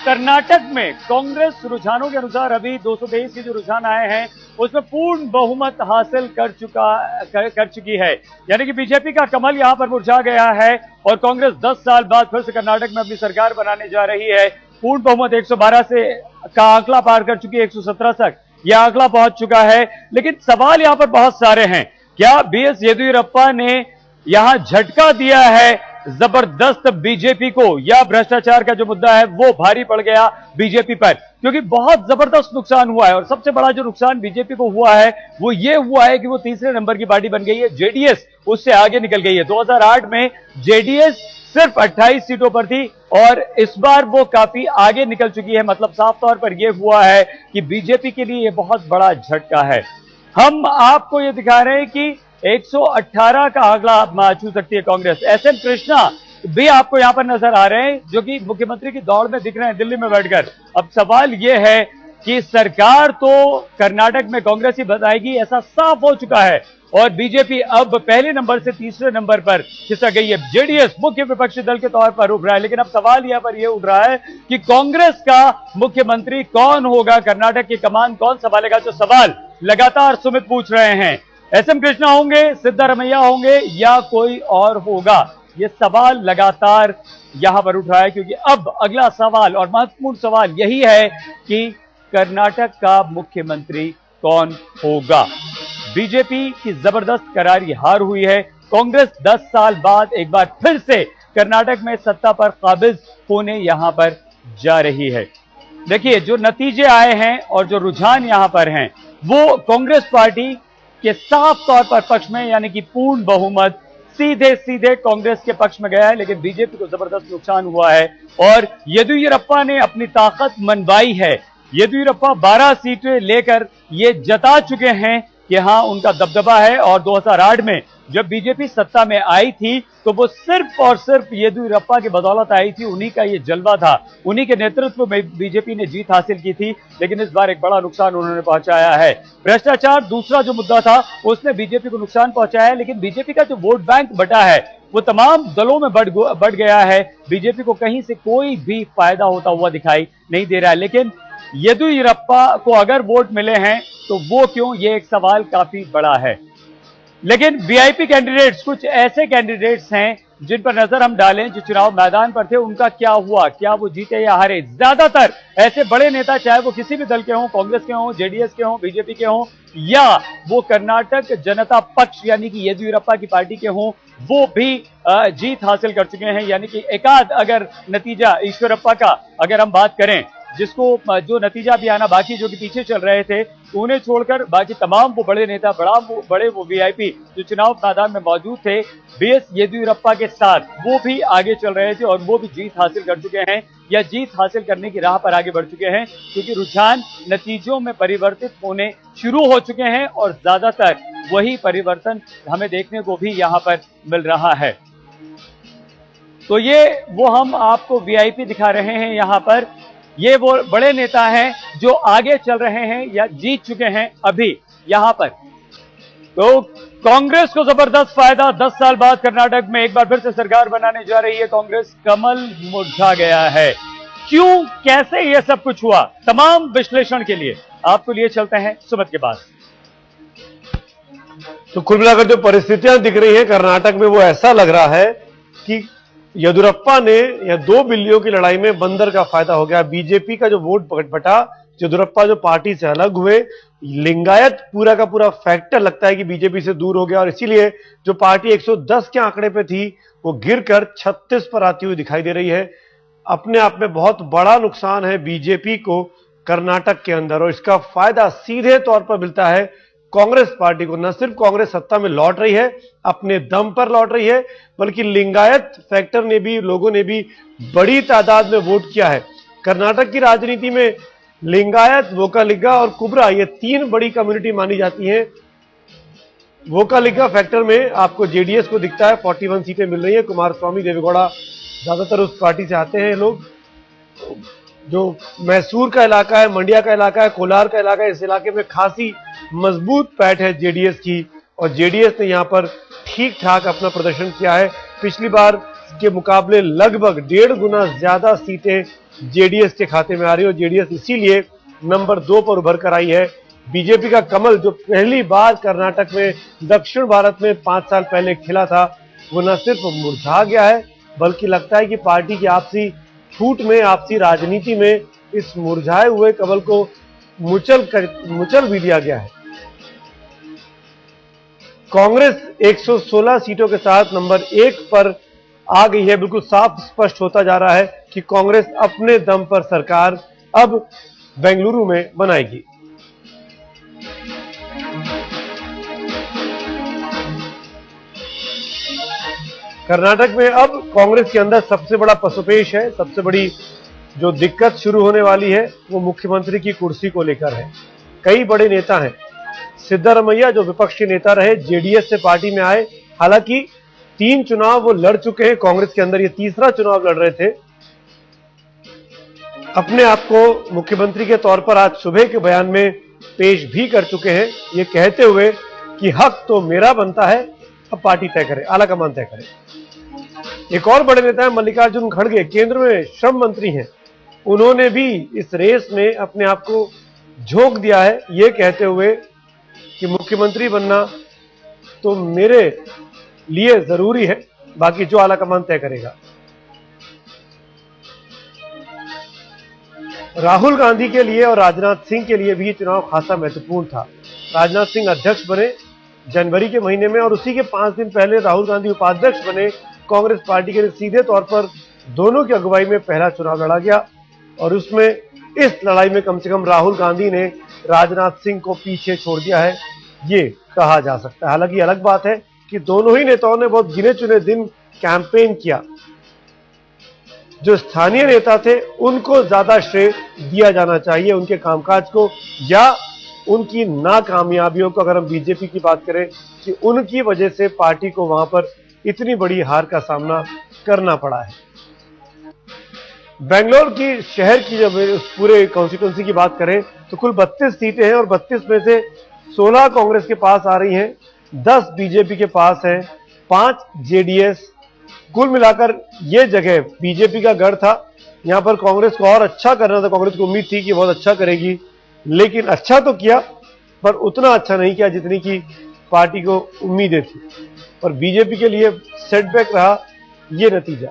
कर्नाटक में कांग्रेस रुझानों के अनुसार अभी 223 के जो रुझान आए हैं उसमें पूर्ण बहुमत हासिल कर चुकी है। यानी कि बीजेपी का कमल यहां पर मुरझा गया है और कांग्रेस 10 साल बाद फिर से कर्नाटक में अपनी सरकार बनाने जा रही है। पूर्ण बहुमत 112 से का आंकड़ा पार कर चुकी है, 117 तक यह आंकड़ा पहुंच चुका है। लेकिन सवाल यहां पर बहुत सारे हैं। क्या बीएस येदियुरप्पा ने यहां झटका दिया है जबरदस्त बीजेपी को, या भ्रष्टाचार का जो मुद्दा है वो भारी पड़ गया बीजेपी पर? क्योंकि बहुत जबरदस्त नुकसान हुआ है और सबसे बड़ा जो नुकसान बीजेपी को हुआ है वो ये हुआ है कि वो तीसरे नंबर की पार्टी बन गई है। जेडीएस उससे आगे निकल गई है। 2008 में जेडीएस सिर्फ 28 सीटों पर थी और इस बार वो काफी आगे निकल चुकी है। मतलब साफ तौर पर यह हुआ है कि बीजेपी के लिए यह बहुत बड़ा झटका है। हम आपको यह दिखा रहे हैं कि 118 का आंकड़ा छू सकती है कांग्रेस। एसएम कृष्णा भी आपको यहां पर नजर आ रहे हैं जो कि मुख्यमंत्री की दौड़ में दिख रहे हैं दिल्ली में बैठकर। अब सवाल यह है कि सरकार तो कर्नाटक में कांग्रेस ही बताएगी, ऐसा साफ हो चुका है और बीजेपी अब पहले नंबर से तीसरे नंबर पर खिसक गई है। जेडीएस मुख्य विपक्षी दल के तौर पर उठ रहा है। लेकिन अब सवाल यहां पर यह उठ रहा है कि कांग्रेस का मुख्यमंत्री कौन होगा, कर्नाटक की कमान कौन संभालेगा? जो सवाल लगातार सुमित पूछ रहे हैं। एसएम कृष्णा होंगे, सिद्धारमैया होंगे या कोई और होगा? यह सवाल लगातार यहां पर उठ रहा है क्योंकि अब अगला सवाल और महत्वपूर्ण सवाल यही है कि कर्नाटक का मुख्यमंत्री कौन होगा। बीजेपी की जबरदस्त करारी हार हुई है। कांग्रेस 10 साल बाद एक बार फिर से कर्नाटक में सत्ता पर काबिज होने यहां पर जा रही है। देखिए जो नतीजे आए हैं और जो रुझान यहां पर हैं वो कांग्रेस पार्टी के साफ तौर पर पक्ष में, यानी कि पूर्ण बहुमत सीधे सीधे कांग्रेस के पक्ष में गया है। लेकिन बीजेपी को जबरदस्त नुकसान हुआ है और येदियुरप्पा ने अपनी ताकत मनवाई है। येदियुरप्पा 12 सीटें लेकर ये जता चुके हैं कि हां उनका दबदबा है। और 2008 में जब बीजेपी सत्ता में आई थी तो वो सिर्फ और सिर्फ येदियुरप्पा की बदौलत आई थी। उन्हीं का ये जलवा था, उन्हीं के नेतृत्व में बीजेपी ने जीत हासिल की थी। लेकिन इस बार एक बड़ा नुकसान उन्होंने पहुंचाया है। भ्रष्टाचार दूसरा जो मुद्दा था उसने बीजेपी को नुकसान पहुंचाया है। लेकिन बीजेपी का जो वोट बैंक बटा है वो तमाम दलों में बढ़ गया है। बीजेपी को कहीं से कोई भी फायदा होता हुआ दिखाई नहीं दे रहा है। लेकिन येदियुरप्पा को अगर वोट मिले हैं तो वो क्यों, ये एक सवाल काफी बड़ा है। लेकिन वीआईपी कैंडिडेट्स, कुछ ऐसे कैंडिडेट्स हैं जिन पर नजर हम डालें जो चुनाव मैदान पर थे, उनका क्या हुआ, क्या वो जीते या हारे? ज्यादातर ऐसे बड़े नेता, चाहे वो किसी भी दल के हों, कांग्रेस के हों, जेडीएस के हों, बीजेपी के हों या वो कर्नाटक जनता पक्ष यानी कि येदियुरप्पा की पार्टी के हों, वो भी जीत हासिल कर चुके हैं। यानी कि एकाध अगर नतीजा ईश्वरप्पा का अगर हम बात करें, जिसको जो नतीजा भी आना बाकी, जो कि पीछे चल रहे थे, उन्हें छोड़कर बाकी तमाम वो बड़े नेता, बड़े वो वीआईपी जो चुनाव मैदान में मौजूद थे बीएस येदियुरप्पा के साथ, वो भी आगे चल रहे थे और वो भी जीत हासिल कर चुके हैं या जीत हासिल करने की राह पर आगे बढ़ चुके हैं। क्योंकि रुझान नतीजों में परिवर्तित होने शुरू हो चुके हैं और ज्यादातर वही परिवर्तन हमें देखने को भी यहां पर मिल रहा है। तो ये वो हम आपको वीआईपी दिखा रहे हैं यहां पर। ये वो बड़े नेता हैं जो आगे चल रहे हैं या जीत चुके हैं अभी यहां पर। तो कांग्रेस को जबरदस्त फायदा, 10 साल बाद कर्नाटक में एक बार फिर से सरकार बनाने जा रही है कांग्रेस। कमल मुरझा गया है। क्यों, कैसे ये सब कुछ हुआ, तमाम विश्लेषण के लिए आपको लिए चलते हैं सुमित के पास। तो कुल मिलाकर जो परिस्थितियां दिख रही हैं कर्नाटक में, वो ऐसा लग रहा है कि येदियुरप्पा ने या दो बिल्लियों की लड़ाई में बंदर का फायदा हो गया। बीजेपी का जो वोट बटा, येदियुरप्पा जो पार्टी से अलग हुए, लिंगायत पूरा का पूरा फैक्टर लगता है कि बीजेपी से दूर हो गया और इसीलिए जो पार्टी 110 के आंकड़े पे थी वो गिरकर 36 पर आती हुई दिखाई दे रही है। अपने आप में बहुत बड़ा नुकसान है बीजेपी को कर्नाटक के अंदर और इसका फायदा सीधे तौर पर मिलता है कांग्रेस पार्टी को। न सिर्फ कांग्रेस सत्ता में लौट रही है, अपने दम पर लौट रही है, बल्कि लिंगायत फैक्टर ने भी, लोगों ने भी बड़ी तादाद में वोट किया है। कर्नाटक की राजनीति में लिंगायत, वोकालिगा और कुब्रा, ये 3 बड़ी कम्युनिटी मानी जाती हैं। वोकालिगा फैक्टर में आपको जेडीएस को दिखता है 41 सीटें मिल रही है। कुमारस्वामी, देवेगौड़ा ज्यादातर उस पार्टी से आते हैं लोग। जो मैसूर का इलाका है, मंडिया का इलाका है, कोलार का इलाका है, इस इलाके में खासी मजबूत पैठ है जेडीएस की और जेडीएस ने यहां पर ठीक ठाक अपना प्रदर्शन किया है। पिछली बार के मुकाबले लगभग 1.5 गुना ज्यादा सीटें जेडीएस के खाते में आ रही है और जेडीएस इसीलिए नंबर 2 पर उभर कर आई है। बीजेपी का कमल जो पहली बार कर्नाटक में दक्षिण भारत में 5 साल पहले खिला था, वो न सिर्फ मुरझा गया है बल्कि लगता है कि पार्टी की आपसी फूट में, आपसी राजनीति में इस मुरझाए हुए कमल को मुचल भी दिया गया है। कांग्रेस 116 सीटों के साथ नंबर 1 पर आ गई है। बिल्कुल साफ स्पष्ट होता जा रहा है कि कांग्रेस अपने दम पर सरकार अब बेंगलुरु में बनाएगी। कर्नाटक में अब कांग्रेस के अंदर सबसे बड़ा पसोपेश है, सबसे बड़ी जो दिक्कत शुरू होने वाली है वो मुख्यमंत्री की कुर्सी को लेकर है। कई बड़े नेता हैं। सिद्धरामैया जो विपक्षी नेता रहे, जेडीएस से पार्टी में आए, हालांकि 3 चुनाव वो लड़ चुके हैं कांग्रेस के अंदर, ये तीसरा चुनाव लड़ रहे थे। अपने आप को मुख्यमंत्री के तौर पर आज सुबह के बयान में पेश भी कर चुके हैं, ये कहते हुए कि हक तो मेरा बनता है, अब पार्टी तय करे, आलाकमान तय करे। एक और बड़े नेता है मल्लिकार्जुन खड़गे, केंद्र में श्रम मंत्री हैं, उन्होंने भी इस रेस में अपने आप को झोंक दिया है, ये कहते हुए कि मुख्यमंत्री बनना तो मेरे लिए जरूरी है, बाकी जो आलाकमान तय करेगा। राहुल गांधी के लिए और राजनाथ सिंह के लिए भी चुनाव खासा महत्वपूर्ण था। राजनाथ सिंह अध्यक्ष बने जनवरी के महीने में और उसी के 5 दिन पहले राहुल गांधी उपाध्यक्ष बने कांग्रेस पार्टी के लिए। सीधे तौर पर दोनों की अगुवाई में पहला चुनाव लड़ा गया और उसमें इस लड़ाई में कम से कम राहुल गांधी ने राजनाथ सिंह को पीछे छोड़ दिया है, ये कहा जा सकता है। हालांकि अलग बात है कि दोनों ही नेताओं ने बहुत गिने चुने दिन कैंपेन किया। जो स्थानीय नेता थे उनको ज्यादा श्रेय दिया जाना चाहिए, उनके कामकाज को या उनकी नाकामयाबियों को। अगर हम बीजेपी की बात करें कि उनकी वजह से पार्टी को वहां पर इतनी बड़ी हार का सामना करना पड़ा है। बेंगलोर की शहर की जब उस पूरे कॉन्स्टिट्यूंसी की बात करें तो कुल 32 सीटें हैं और 32 में से 16 कांग्रेस के पास आ रही हैं, 10 बीजेपी के पास हैं, 5 जेडीएस। कुल मिलाकर यह जगह बीजेपी का गढ़ था। यहां पर कांग्रेस को और अच्छा करना था, कांग्रेस को उम्मीद थी कि बहुत अच्छा करेगी, लेकिन अच्छा तो किया पर उतना अच्छा नहीं किया जितनी की पार्टी को उम्मीदें थी। और बीजेपी के लिए सेटबैक रहा ये नतीजा।